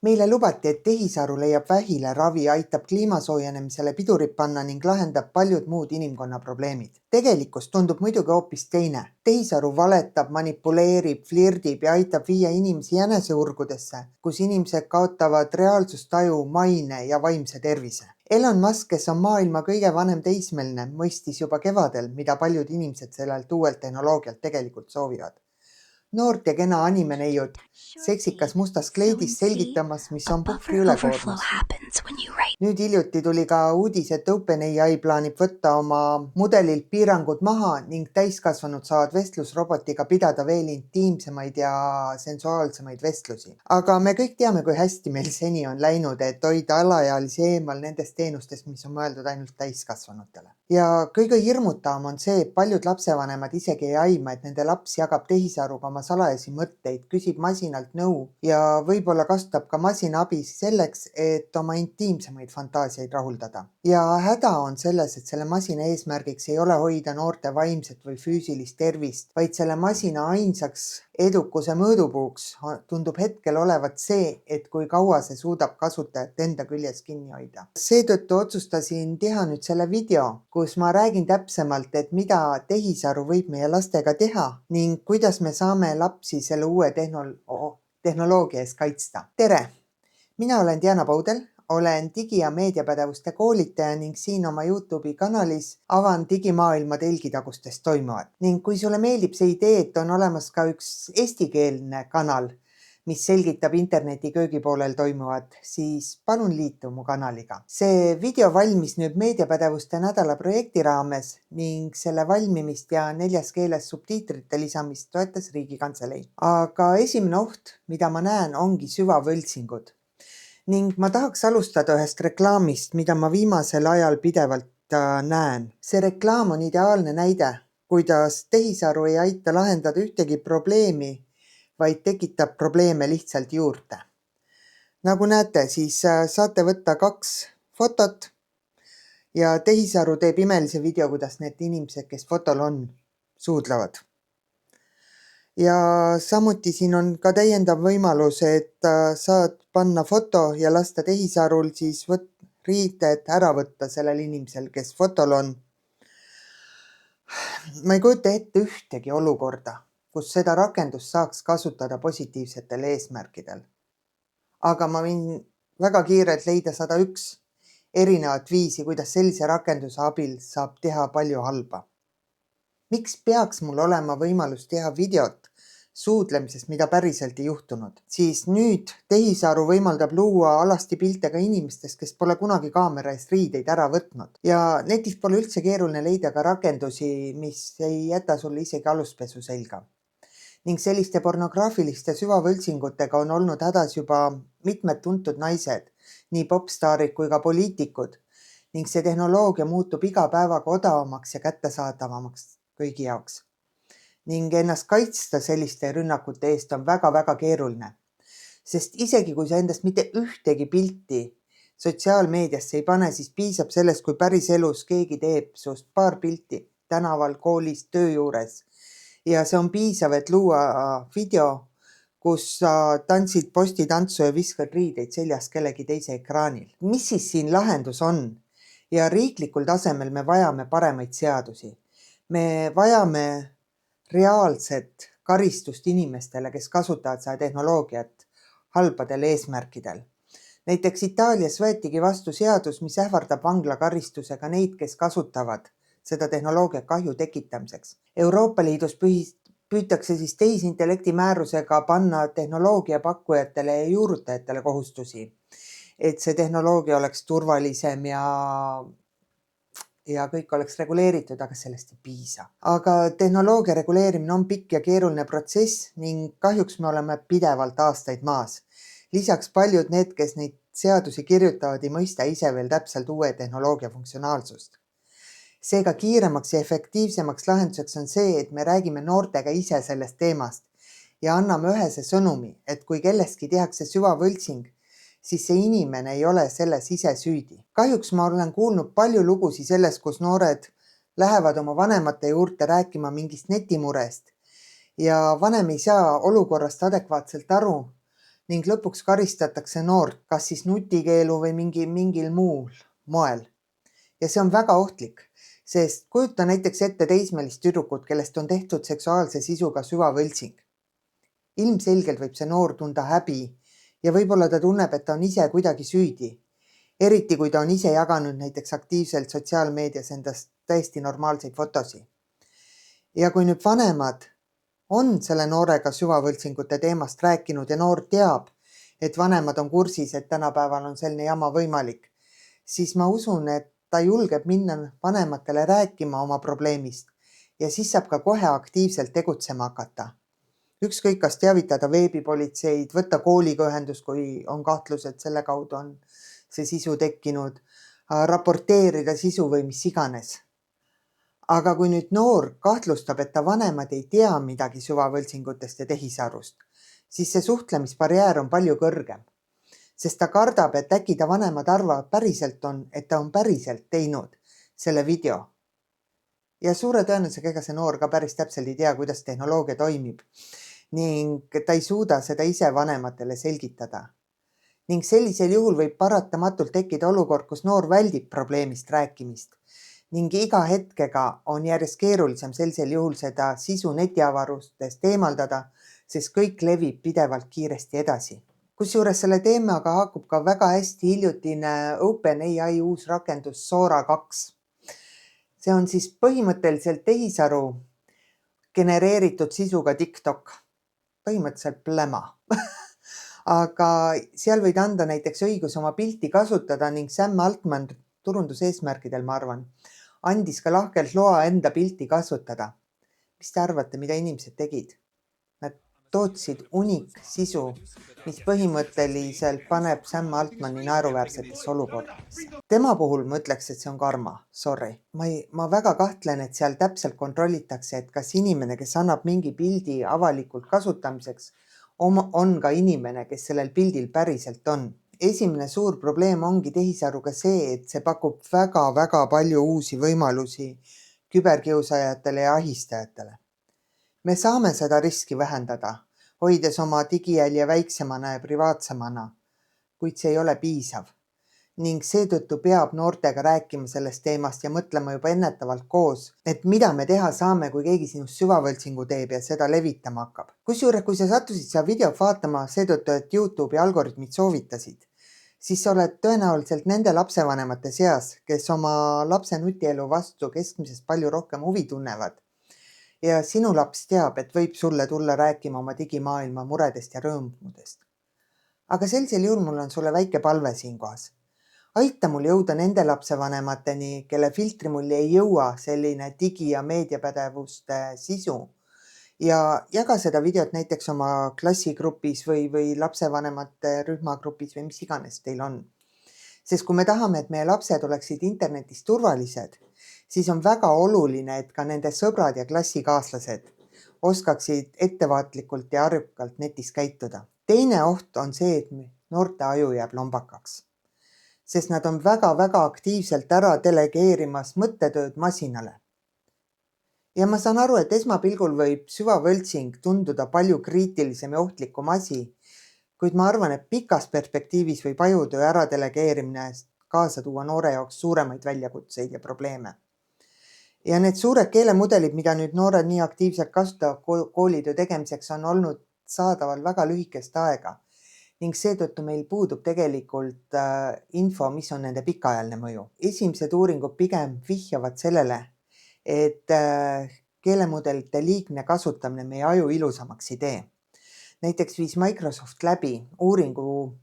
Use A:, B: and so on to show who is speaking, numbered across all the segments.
A: Meile lubati, et tehisaru leiab vähile ravi, aitab kliimasoojenemisele pidurit panna ning lahendab paljud muud inimkonna probleemid. Tegelikkus tundub muidugi hoopis teine. Tehisaru valetab, manipuleerib, flirdib ja aitab viia inimesi jäneseurgudesse, kus inimesed kaotavad reaalsustaju, maine ja vaimse tervise. Elon Musk, kes on maailma kõige vanem teismeline, mõistis juba kevadel, mida paljud inimesed sellelt uuelt tehnoloogialt tegelikult soovivad. Noort ja kena animeneiud, seksikas mustas kleidis selgitamas, mis on puhvri ülekoormus. Nüüd hiljuti tuli ka uudis, et OpenAI plaanib võtta oma mudelilt piirangud maha ning täiskasvanud saavad vestlusrobotiga pidada veel intiimsemaid ja sensuaalsemaid vestlusi. Aga me kõik teame, kui hästi meil seni on läinud, et hoida alaealisi eemal nendest teenustest, mis on mõeldud ainult täiskasvanutele. Ja kõige hirmutavam on see, et paljud lapsevanemad isegi ei aima, et nende laps jagab tehisaruga oma salajasi mõtteid, küsib masinalt nõu ja võib-olla kasutab ka masina abi selleks, et oma intiimsemaid fantaasiaid rahuldada. Ja häda on selles, et selle masina eesmärgiks ei ole hoida noorte vaimset või füüsilist tervist, vaid selle masina ainsaks edukuse mõõdupuuks tundub hetkel olevat see, et kui kaua see suudab kasutajat enda küljes kinni hoida. Seetõttu otsustasin teha nüüd selle video, kus ma räägin täpsemalt, et mida tehisaru võib meie lastega teha ning kuidas me saame lapsi selle uue tehnoloogia eest kaitsta. Tere! Mina olen Diana Paudel, olen digi- ja meediapädevuste koolitaja ning siin oma YouTube'i kanalis avan digimaailma telgitagustes toimuvat. Ning kui sulle meeldib see idee, et on olemas ka üks eestikeelne kanal, mis selgitab interneti köögipoolel toimuvat, siis palun liitu mu kanaliga. See video valmis nüüd meediapädevuste nädala projekti raames ning selle valmimist ja 4 keeles subtiitrite lisamist toetas Riigikantselei. Aga esimene oht, mida ma näen, ongi süvavõltsingud. Ning ma tahaks alustada ühest reklaamist, mida ma viimasel ajal pidevalt näen. See reklaam on ideaalne näide, kuidas tehisaru ei aita lahendada ühtegi probleemi, vaid tekitab probleeme lihtsalt juurde. Nagu näete, siis saate võtta 2 fotot ja tehisaru teeb imelise video, kuidas need inimesed, kes fotol on, suudlevad. Ja samuti siin on ka täiendav võimalus, et saad panna foto ja lasta tehisarul siis riided ära võtta sellel inimesel, kes fotol on. Ma ei kujuta ette ühtegi olukorda, kus seda rakendust saaks kasutada positiivsetel eesmärkidel. Aga ma võin väga kiirelt leida 101 erinevat viisi, kuidas sellise rakenduse abil saab teha palju halba. Miks peaks mul olema võimalus teha videot suudlemisest, mida päriselt ei juhtunud? Siis nüüd tehisaru võimaldab luua alasti pilte ka inimestest, kes pole kunagi kaamera eest riideid ära võtnud. Ja netis pole üldse keeruline leida ka rakendusi, mis ei jäta sulle isegi aluspesu selga. Ning selliste pornograafiliste süvavõltsingutega on olnud hädas juba mitmed tuntud naised, nii popstaarid kui ka poliitikud. Ning see tehnoloogia muutub iga päevaga odavamaks ja kättesaadavamaks kõigi jaoks. Ning ennast kaitsta selliste rünnakute eest on väga-väga keeruline. Sest isegi kui sa endast mitte ühtegi pilti sotsiaalmeediasse ei pane, siis piisab sellest, kui päris elus keegi teeb sust paar pilti tänaval, koolis, töö juures. Ja see on piisav, et luua video, kus sa tantsid postitantsu ja viskad riideid seljas kellegi teise ekraanil. Mis siis siin lahendus on? Ja riiklikul tasemel me vajame paremaid seadusi. Me vajame reaalset karistust inimestele, kes kasutavad seda tehnoloogiat halbadel eesmärkidel. Näiteks Itaalias võetigi vastu seadus, mis ähvardab vanglakaristusega neid, kes kasutavad seda tehnoloogiat kahju tekitamiseks. Euroopa Liidus püütakse siis tehisintellekti määrusega panna tehnoloogia pakkujatele ja juurutajatele kohustusi, et see tehnoloogia oleks turvalisem ja kõik oleks reguleeritud, aga sellest ei piisa. Aga tehnoloogia reguleerimine on pikk ja keeruline protsess ning kahjuks me oleme pidevalt aastaid maas. Lisaks paljud need, kes neid seadusi kirjutavad, ei mõista ise veel täpselt uue tehnoloogia funktsionaalsust. Seega kiiremaks ja efektiivsemaks lahenduseks on see, et me räägime noortega ise sellest teemast ja anname ühese sõnumi, et kui kellestki tehakse süvavõltsing, siis see inimene ei ole selles ise süüdi. Kahjuks ma olen kuulnud palju lugusid sellest, kus noored lähevad oma vanemate juurde rääkima mingist netimurest ja vanem ei saa olukorrast adekvaatselt aru ning lõpuks karistatakse noort, kas siis nutikeelu või mingil muul moel. Ja see on väga ohtlik, sest kujuta näiteks ette teismelist tüdrukut, kellest on tehtud seksuaalse sisuga süvavõltsing. Ilmselgelt võib see noor tunda häbi ja võib-olla ta tunneb, et ta on ise kuidagi süüdi. Eriti kui ta on ise jaganud näiteks aktiivselt sotsiaalmeedias endast täiesti normaalseid fotosid. Ja kui nüüd vanemad on selle noorega süvavõltsingute teemast rääkinud ja noor teab, et vanemad on kursis, et tänapäeval on selline jama võimalik, siis ma usun, et ta julgeb minna vanematele rääkima oma probleemist ja siis saab ka kohe aktiivselt tegutsema hakata. Ükskõik, kas teavitada veebipolitseid, võtta kooliga ühendust, kui on kahtlus, et selle kaudu on see sisu tekkinud, raporteerida sisu või mis iganes. Aga kui nüüd noor kahtlustab, et ta vanemad ei tea midagi süvavõltsingutest ja tehisarust, siis see suhtlemisbarjäär on palju kõrgem, sest ta kardab, et äkki ta vanemad arvavad päriselt on, et ta on päriselt teinud selle video. Ja suure tõenäosusega ega see noor ka päris täpselt ei tea, kuidas tehnoloogia toimib ning ta ei suuda seda ise vanematele selgitada. Ning sellisel juhul võib paratamatult tekkida olukord, kus noor väldib probleemist rääkimist ning iga hetkega on järjest keerulisem sellisel juhul seda sisu netiavarustest eemaldada, sest kõik levib pidevalt kiiresti edasi. Kusjuures selle teemaga haakub ka väga hästi hiljutine OpenAI uus rakendus Sora 2. See on siis põhimõtteliselt tehisaru genereeritud sisuga TikTok. Põhimõtteliselt pläma. Aga seal võid anda näiteks õigus oma pilti kasutada ning Sam Altman turunduseesmärkidel, ma arvan, andis ka lahkelt loa enda pilti kasutada. Mis te arvate, mida inimesed tegid? Nad tootsid sisu, mis põhimõtteliselt paneb Sam Altmani naeruväärsetesse olukordadesse. Tema puhul ma ütleks, et see on karma, sorry. Ma väga kahtlen, et seal täpselt kontrollitakse, et kas inimene, kes annab mingi pildi avalikult kasutamiseks, on ka inimene, kes sellel pildil päriselt on. Esimene suur probleem ongi tehisaruga see, et see pakub väga palju uusi võimalusi küberkiusajatele ja ahistajatele. Me saame seda riski vähendada, hoides oma digijälje väiksemana ja privaatsemana, kuid see ei ole piisav. Ning seetõttu peab noortega rääkima sellest teemast ja mõtlema juba ennetavalt koos, et mida me teha saame, kui keegi sinust süvavõltsingu teeb ja seda levitama hakkab. Kusjuures, kui sa sattusid seda videot vaatama seetõttu, et YouTube'i algoritmid soovitasid, siis sa oled tõenäoliselt nende lapsevanemate seas, kes oma lapse nutielu vastu keskmisest palju rohkem huvi tunnevad. Ja sinu laps teab, et võib sulle tulla rääkima oma digimaailma muredest ja rõõmudest. Aga sellisel juhul mul on sulle väike palve siinkohas. Aita mul jõuda nende lapsevanemateni, kelle filtri mul ei jõua selline digi- ja meediapädevuste sisu ja jaga seda videot näiteks oma klassigrupis või lapsevanemate rühmagrupis või mis iganes teil on. Sest kui me tahame, et meie lapsed oleksid internetis turvalised, siis on väga oluline, et ka nende sõbrad ja klassikaaslased oskaksid ettevaatlikult ja arukalt netis käituda. Teine oht on see, et noorte aju jääb lombakaks, sest nad on väga aktiivselt ära delegeerimas mõttetööd masinale. Ja ma saan aru, et esmapilgul võib süvavõltsing tunduda palju kriitilisem ja ohtlikum asi, kuid ma arvan, et pikas perspektiivis võib ajutöö ära delegeerimine kaasa tuua noore jaoks suuremaid väljakutseid ja probleeme. Ja need suured keelemudelid, mida nüüd noored nii aktiivselt kasutavad koolitöö tegemiseks, on olnud saadaval väga lühikest aega. Ning seetõttu meil puudub tegelikult info, mis on nende pikaajaline mõju. Esimesed uuringud pigem vihjavad sellele, et keelemudelite liigne kasutamine meie aju ilusamaks ei tee. Näiteks viis Microsoft läbi uuringu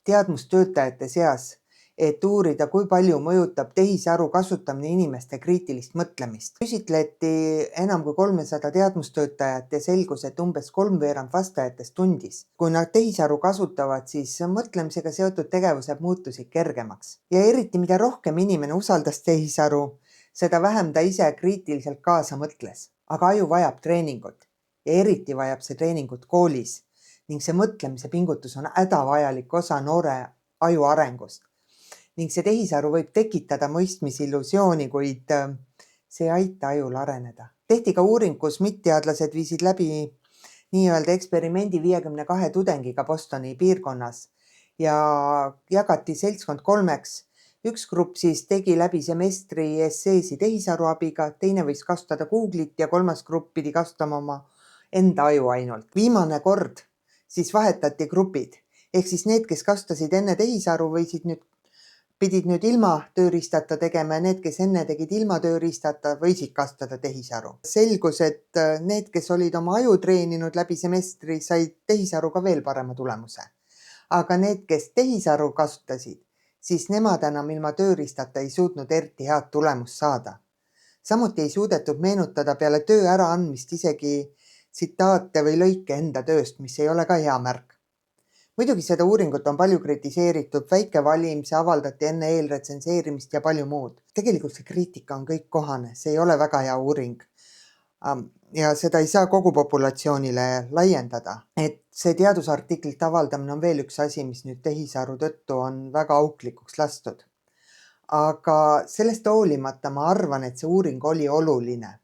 A: teadmustöötajate seas, et uurida, kui palju mõjutab tehisaru kasutamine inimeste kriitilist mõtlemist. Küsitleti enam kui 300 teadmustöötajat ja selgus, et umbes 3/4 vastajatest tundis. Kui nad tehisaru kasutavad, siis mõtlemisega seotud tegevused muutusid kergemaks. Ja eriti mida rohkem inimene usaldas tehisaru, seda vähem ta ise kriitiliselt kaasa mõtles. Aga aju vajab treeningut ja eriti vajab see treeningut koolis ning see mõtlemise pingutus on hädavajalik osa noore aju arengust. Ning see tehisaru võib tekitada mõistmisillusiooni, kuid see ei aita ajul areneda. Tehti ka uuring, kus mitte-teadlased viisid läbi nii-öelda eksperimendi 52 tudengiga Bostoni piirkonnas ja jagati seltskond 3-ks. Üks grupp siis tegi läbi semestri esseesi tehisaru abiga, teine võis kasutada Google'it ja 3. grupp pidi kasutama oma enda aju ainult. Viimane kord siis vahetati grupid. Ehk siis need, kes kasutasid enne tehisaru, pidid nüüd ilma tööriistata tegema ja need, kes enne tegid ilma tööriistata, võisid kasutada tehisaru. Selgus, et need, kes olid oma aju treeninud läbi semestri, said tehisaruga veel parema tulemuse. Aga need, kes tehisaru kasutasid, siis nemad enam ilma tööriistata ei suutnud eriti head tulemust saada. Samuti ei suudetud meenutada peale töö äraandmist isegi tsitaate või lõike enda tööst, mis ei ole ka hea märk. Muidugi seda uuringut on palju kritiseeritud, väike valim, see avaldati enne eelretsenseerimist ja palju muud. Tegelikult see kriitika on kõik kohane, see ei ole väga hea uuring. Ja seda ei saa kogu populatsioonile laiendada. Et see teadusartiklite avaldamine on veel üks asi, mis nüüd tehisaru tõttu on väga auklikuks lastud. Aga sellest hoolimata ma arvan, et see uuring oli oluline.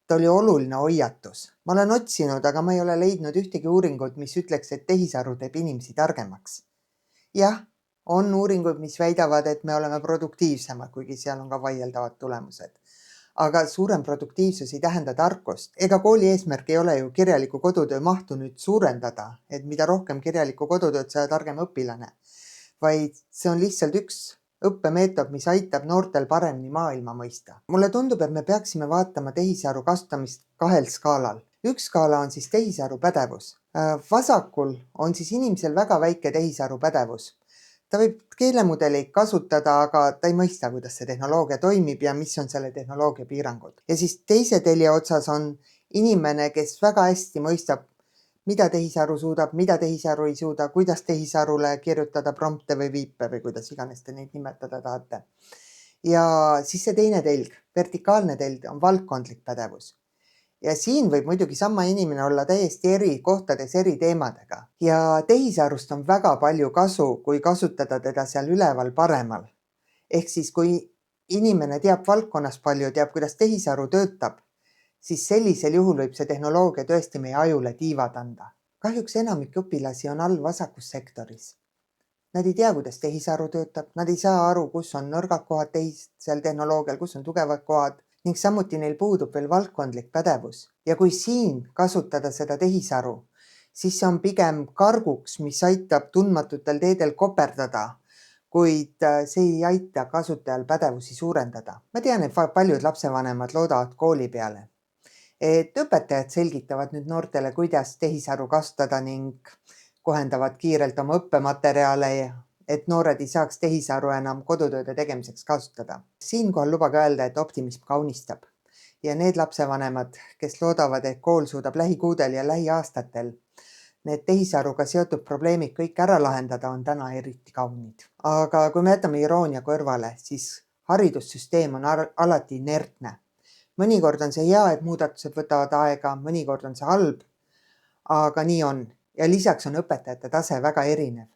A: Ta oli oluline hoiatus. Ma olen otsinud, aga ma ei ole leidnud ühtegi uuringut, mis ütleks, et tehisaru teeb inimesi targemaks. Jah, on uuringud, mis väidavad, et me oleme produktiivsemad, kuigi seal on ka vaieldavad tulemused. Aga suurem produktiivsus ei tähenda tarkust. Ega kooli eesmärk ei ole ju kirjaliku kodutöö mahtu nüüd suurendada, et mida rohkem kirjaliku kodutööd, seda targem õpilane. Vaid see on lihtsalt üks õppemeetod, mis aitab noortel paremini maailma mõista. Mulle tundub, et me peaksime vaatama tehisaru kasutamist 2 skaalal. Üks skaala on siis tehisaru pädevus. Vasakul on siis inimesel väga väike tehisaru pädevus. Ta võib keelemudeleid kasutada, aga ta ei mõista, kuidas see tehnoloogia toimib ja mis on selle tehnoloogia piirangud. Ja siis teise telje otsas on inimene, kes väga hästi mõistab, mida tehisaru suudab, mida tehisaru ei suuda, kuidas tehisarule kirjutada prompte või viipe või kuidas iganes te neid nimetada tahate. Ja siis see teine telg, vertikaalne telg on valdkondlik pädevus. Ja siin võib muidugi sama inimene olla täiesti eri kohtades eri teemadega. Ja tehisarust on väga palju kasu, kui kasutada teda seal üleval paremal. Ehk siis kui inimene teab valdkonnas palju, teab, kuidas tehisaru töötab, siis sellisel juhul võib see tehnoloogia tõesti meie ajule tiivad anda. Kahjuks enamik õpilasi on all vasakus sektoris. Nad ei tea, kuidas tehisaru töötab, nad ei saa aru, kus on nõrgad kohad tehisel tehnoloogial, kus on tugevad kohad ning samuti neil puudub veel valdkondlik pädevus. Ja kui siin kasutada seda tehisaru, siis see on pigem karguks, mis aitab tundmatutel teedel koperdada, kuid see ei aita kasutajal pädevusi suurendada. Ma tean, et paljud lapsevanemad loodavad kooli peale. Et õpetajad selgitavad nüüd noortele, kuidas tehisaru kasutada ning kohendavad kiirelt oma õppematerjale, et noored ei saaks tehisaru enam kodutööde tegemiseks kasutada. Siinkohal lubage öelda, et optimism kaunistab. Ja need lapsevanemad, kes loodavad, et kool suudab lähikuudel ja lähiaastatel need tehisaruga seotud probleemid kõik ära lahendada, on täna eriti kaunid. Aga kui me jätame iroonia kõrvale, siis haridussüsteem on alati inertne. Mõnikord on see hea, et muudatused võtavad aega, mõnikord on see halb, aga nii on. Ja lisaks on õpetajate tase väga erinev.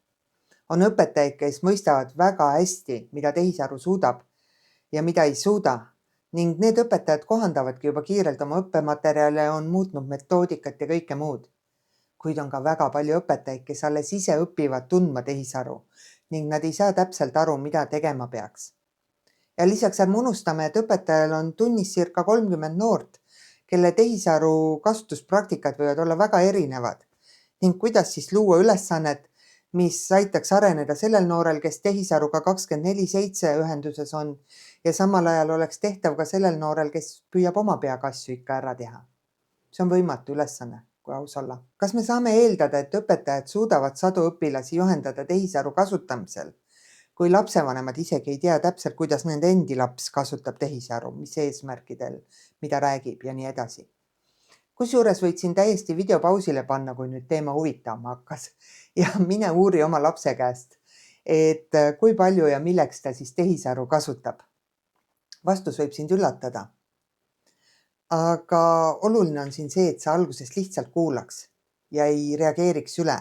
A: On õpetajaid, kes mõistavad väga hästi, mida tehisaru suudab ja mida ei suuda. Ning need õpetajad kohandavadki juba kiirelt oma õppematerjale, on muutnud metoodikat ja kõike muud. Kuid on ka väga palju õpetajaid, kes alles ise õpivad tundma tehisaru ning nad ei saa täpselt aru, mida tegema peaks. Ja lisaks ärme unustame, et õpetajal on tunnis circa 30 noort, kelle tehisaru kasutuspraktikad võivad olla väga erinevad ning kuidas siis luua ülesannet, mis aitaks areneda sellel noorel, kes tehisaruga 24/7 ühenduses on ja samal ajal oleks tehtav ka sellel noorel, kes püüab oma peaga asju ikka ära teha. See on võimatu ülesanne, kui aus olla. Kas me saame eeldada, et õpetajad suudavad sadu õpilasi juhendada tehisaru kasutamisel, kui lapsevanemad isegi ei tea täpselt, kuidas nende endi laps kasutab tehisaru, mis eesmärkidel, mida räägib ja nii edasi. Kusjuures võid siin täiesti video pausile panna, kui nüüd teema huvitama hakkas ja mine uuri oma lapse käest, et kui palju ja milleks ta siis tehisaru kasutab. Vastus võib sind üllatada. Aga oluline on siin see, et sa alguses lihtsalt kuulaks ja ei reageeriks üle,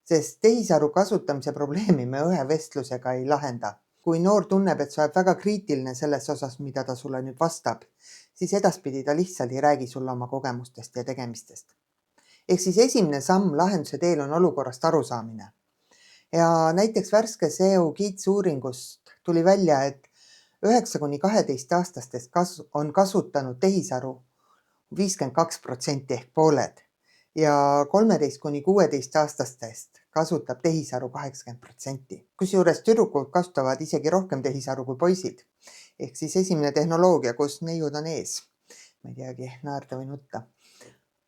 A: sest tehisaru kasutamise probleemi me ühe vestlusega ei lahenda. Kui noor tunneb, et sa oled väga kriitiline selles osas, mida ta sulle nüüd vastab, siis edaspidi ta lihtsalt ei räägi sulle oma kogemustest ja tegemistest. Ehk siis esimene samm lahenduse teel on olukorrast arusaamine. Ja näiteks värskes EU kiitsuuringust tuli välja, et 9–12-aastastest on kasutanud tehisaru 52% ehk pooled ja 13–16-aastastest kasutab tehisaru 80%. Kusjuures tüdrukud kasutavad isegi rohkem tehisaru kui poisid. Ehk siis esimene tehnoloogia, kus neiud on ees. Ma ei teagi, naerda või nutta.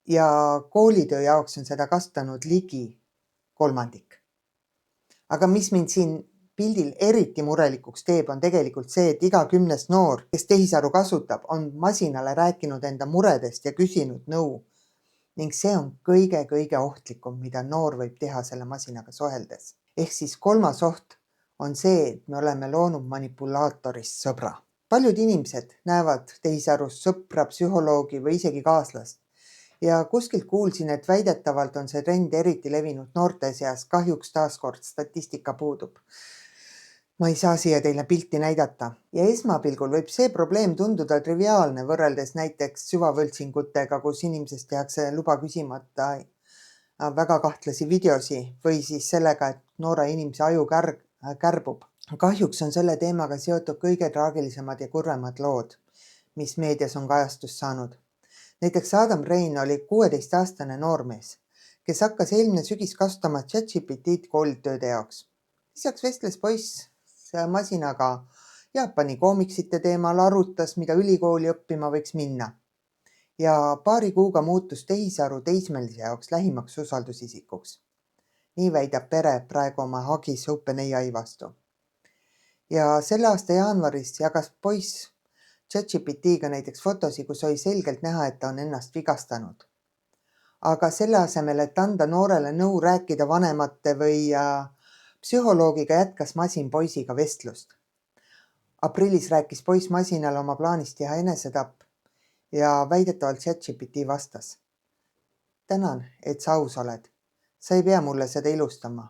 A: Ja koolitöö jaoks on seda kasutanud ligi 1/3. Aga mis mind siin pildil eriti murelikuks teeb, on tegelikult see, et iga 10. noor, kes tehisaru kasutab, on masinale rääkinud enda muredest ja küsinud nõu. Ning see on kõige ohtlikum, mida noor võib teha selle masinaga suheldes. Ehk siis 3. oht on see, et me oleme loonud manipulaatorist sõbra. Paljud inimesed näevad tehisarust sõpra, psühholoogi või isegi kaaslast. Ja kuskilt kuulsin, et väidetavalt on see trend eriti levinud noorte seas, kahjuks taaskord statistika puudub. Ma ei saa siia teile pilti näidata. Ja esmapilgul võib see probleem tunduda triviaalne võrreldes näiteks süvavõltsingutega, kus inimesest tehakse luba küsimata väga kahtlasi videosi või siis sellega, et noore inimese aju kärbub. Kahjuks on selle teemaga seotud kõige traagilisemad ja kurvemad lood, mis meedias on kajastust saanud. Näiteks Adam Rein oli 16-aastane noormees, kes hakkas eelmine sügis kasutama ChatGPT'd koolitööde jaoks. Lisaks vestles poiss masinaga Jaapani koomiksite teemal, arutas, mida ülikooli õppima võiks minna. Ja paari kuuga muutus tehisaru teismelise jaoks lähimaks usaldusisikuks. Nii väidab pere praegu oma hagis OpenAI vastu. Ja selle aasta jaanuaris jagas poiss ChatGPT'ga näiteks fotosi, kus oli selgelt näha, et ta on ennast vigastanud. Aga selle asemel, et anda noorele nõu rääkida vanemate või psühholoogiga, jätkas masin poisiga vestlust. Aprillis rääkis poiss masinale oma plaanist teha enesetapp ja väidetavalt ChatGPT vastas. Tänan, et sa aus oled. Sa ei pea mulle seda ilustama.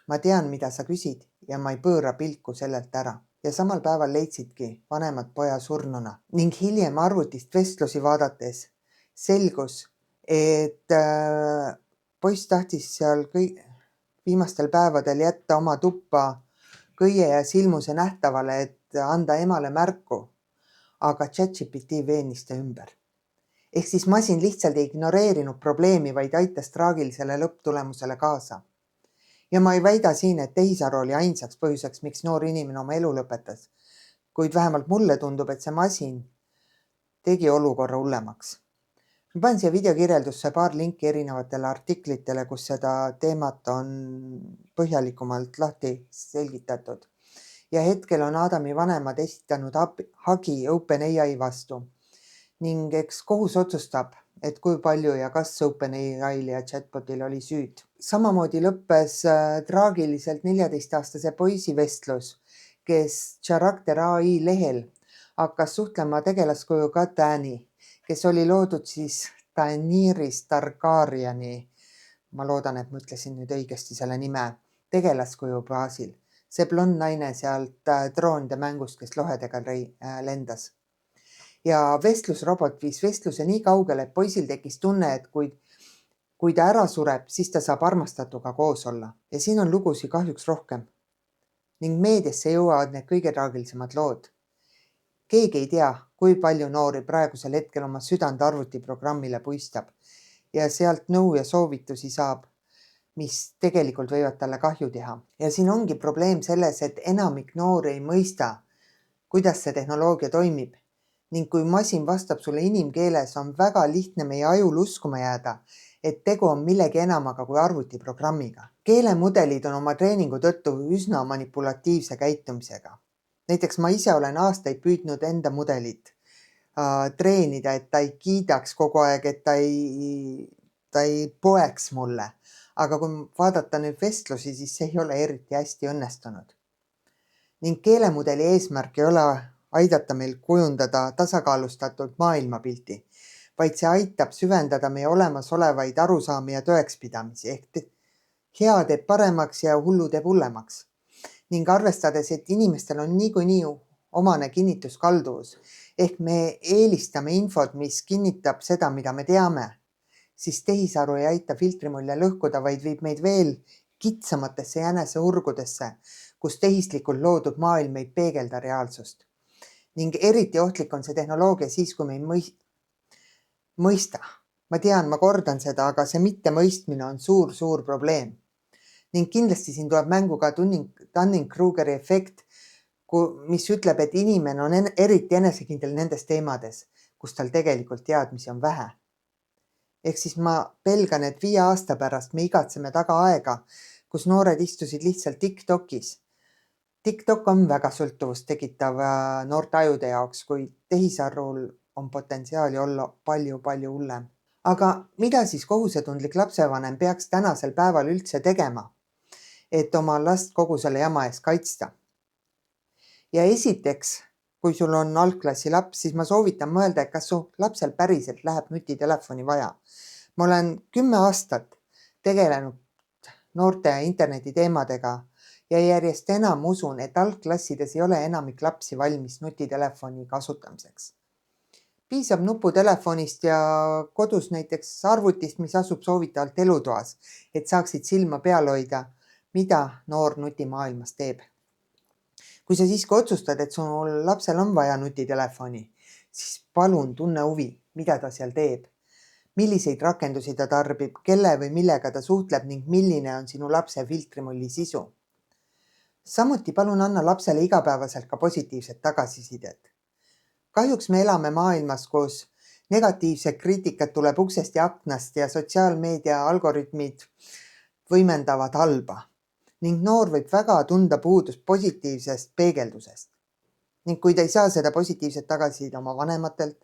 A: Ma tean, mida sa küsid ja ma ei pööra pilku sellelt ära. Ja samal päeval leidsidki vanemad poja surnuna ning hiljem arvutist vestlusi vaadates selgus, et poiss tahtis seal viimastel päevadel jätta oma tuppa kõie ja silmuse nähtavale, et anda emale märku, aga ChatGPT veenis ta ümber. Ehk siis masin lihtsalt ei ignoreerinud probleemi, vaid aitas traagilisele lõpptulemusele kaasa. Ja ma ei väida siin, et tehisaru oli ainsaks põhjuseks, miks noor inimene oma elu lõpetas. Kuid vähemalt mulle tundub, et see masin tegi olukorra hullemaks. Ma panen siia videokirjeldusse paar linki erinevatele artiklitele, kus seda teemat on põhjalikumalt lahti selgitatud. Ja hetkel on Adami vanemad esitanud hagi OpenAI vastu. Ning eks kohus otsustab, et kui palju ja kas OpenAI-l ja chatbotil oli süüd. Samamoodi lõppes traagiliselt 14-aastase poisi vestlus, kes Character AI lehel hakkas suhtlema tegelaskujuga Dani, kes oli loodud siis Daenerys Targaryeni, ma loodan, et ma ütlesin nüüd õigesti selle nime, tegelaskuju baasil. See blond naine sealt Troonide mängust, kes lohedega lendas. Ja vestlusrobot viis vestluse nii kaugele, et poisil tekkis tunne, et kui ta ära sureb, siis ta saab armastatuga koos olla. Ja siin on lugusid kahjuks rohkem. Ning meediasse jõuavad need kõige traagilisemad lood. Keegi ei tea, kui palju noori praegusel hetkel oma südant arvutiprogrammile puistab ja sealt nõu ja soovitusi saab, mis tegelikult võivad talle kahju teha. Ja siin ongi probleem selles, et enamik noori ei mõista, kuidas see tehnoloogia toimib. Ning kui masin vastab sulle inimkeeles, on väga lihtne meie ajul uskuma jääda, et tegu on millegi enamaga kui arvutiprogrammiga. Keelemudelid on oma treeningu tõttu üsna manipulatiivse käitumisega. Näiteks ma ise olen aastaid püüdnud enda mudelit treenida, et ta ei kiidaks kogu aeg, et ta ei poeks mulle. Aga kui vaadata nüüd vestlusi, siis see ei ole eriti hästi õnnestunud. Ning keelemudeli eesmärk ei ole aidata meil kujundada tasakaalustatud maailmapilti, vaid see aitab süvendada meie olemasolevaid arusaami ja tõekspidamisi, ehk hea teeb paremaks ja hullu teeb hullemaks. Ning arvestades, et inimestel on niikuinii omane kinnituskalduvus, ehk me eelistame infot, mis kinnitab seda, mida me teame, siis tehisaru ei aita filtrimulje lõhkuda, vaid viib meid veel kitsamatesse jäneseurgudesse, kus tehislikult loodud maailm ei peegelda reaalsust. Ning eriti ohtlik on see tehnoloogia siis, kui me ei mõista. Ma tean, ma kordan seda, aga see mittemõistmine on suur probleem. Ning kindlasti siin tuleb mängu ka Dunning-Krugeri efekt, mis ütleb, et inimene on eriti enesekindel nendes teemades, kus tal tegelikult teadmisi on vähe. Ehk siis ma pelgan, et 5 aasta pärast me igatseme taga aega, kus noored istusid lihtsalt TikTokis. TikTok on väga sõltuvust tekitav noorte ajude jaoks, kui tehisarul on potentsiaali olla palju hullem. Aga mida siis kohusetundlik lapsevanem peaks tänasel päeval üldse tegema, et oma last kogu selle jama eest kaitsta? Ja esiteks, kui sul on algklassi laps, siis ma soovitan mõelda, et kas su lapsel päriselt läheb nutitelefoni vaja. Ma olen 10 aastat tegelenud noorte internetiteemadega ja järjest enam usun, et algklassides ei ole enamik lapsi valmis nutitelefoni kasutamiseks. Piisab nuputelefonist ja kodus näiteks arvutist, mis asub soovitavalt elutoas, et saaksid silma peal hoida, mida noor nutimaailmas teeb. Kui sa siiski otsustad, et sul lapsel on vaja nutitelefoni, siis palun tunne huvi, mida ta seal teeb. Milliseid rakendusi ta tarbib, kelle või millega ta suhtleb ning milline on sinu lapse filtrimulli sisu. Samuti palun anna lapsele igapäevaselt ka positiivset tagasisidet. Kahjuks me elame maailmas, kus negatiivset kriitikat tuleb uksest ja aknast ja sotsiaalmeedia algoritmid võimendavad halba. Ning noor võib väga tunda puudust positiivsest peegeldusest. Ning kui ta ei saa seda positiivset tagasisidet oma vanematelt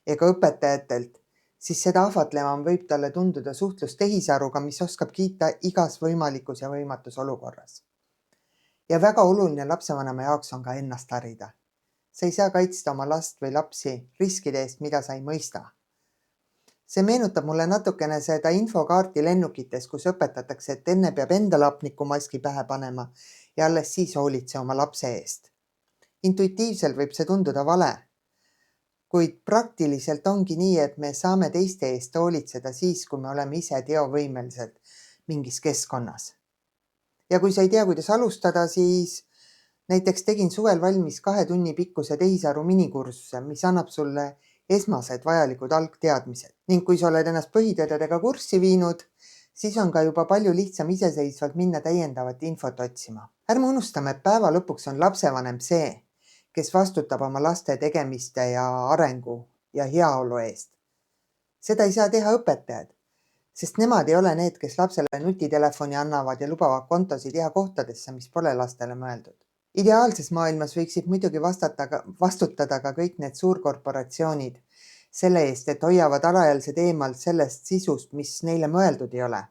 A: ega õpetajatelt, siis seda ahvatlevam võib talle tunduda suhtlus tehisaruga, mis oskab kiita igas võimalikus ja võimatus olukorras. Ja väga oluline lapsevanema jaoks on ka ennast harida. Sa ei saa kaitsta oma last või lapsi riskide eest, mida sa ei mõista. See meenutab mulle natukene seda infokaarti lennukites, kus õpetatakse, et enne peab enda hapnikumaski pähe panema ja alles siis hoolitse oma lapse eest. Intuitiivselt võib see tunduda vale, kuid praktiliselt ongi nii, et me saame teiste eest hoolitseda siis, kui me oleme ise teovõimelised mingis keskkonnas. Ja kui sa ei tea, kuidas alustada, siis näiteks tegin suvel valmis 2 tunni pikkuse tehisaru minikursuse, mis annab sulle esmased vajalikud algteadmised. Ning kui sa oled ennast põhitõdedega kurssi viinud, siis on ka juba palju lihtsam iseseisvalt minna täiendavat infot otsima. Ärme unustame, et päeva lõpuks on lapsevanem see, kes vastutab oma laste tegemiste ja arengu ja heaolu eest. Seda ei saa teha õpetajad, sest nemad ei ole need, kes lapsele nutitelefoni annavad ja lubavad kontosid teha kohtadesse, mis pole lastele mõeldud. Ideaalses maailmas võiksid muidugi vastutada ka kõik need suurkorporatsioonid selle eest, et hoiavad alaealised eemalt sellest sisust, mis neile mõeldud ei ole.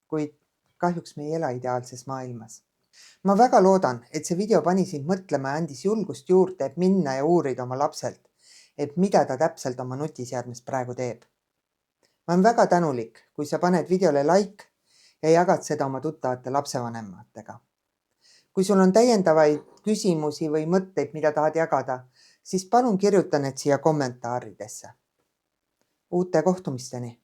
A: Kuid kahjuks me ei ela ideaalses maailmas. Ma väga loodan, et see video pani sind mõtlema ja andis julgust juurde, et minna ja uurida oma lapselt, et mida ta täpselt oma nutiseadmes praegu teeb. Ma olen väga tänulik, kui sa paned videole like ja jagad seda oma tuttavate lapsevanematega. Kui sul on täiendavaid küsimusi või mõtteid, mida tahad jagada, siis palun kirjuta need siia kommentaaridesse. Uute kohtumisteni!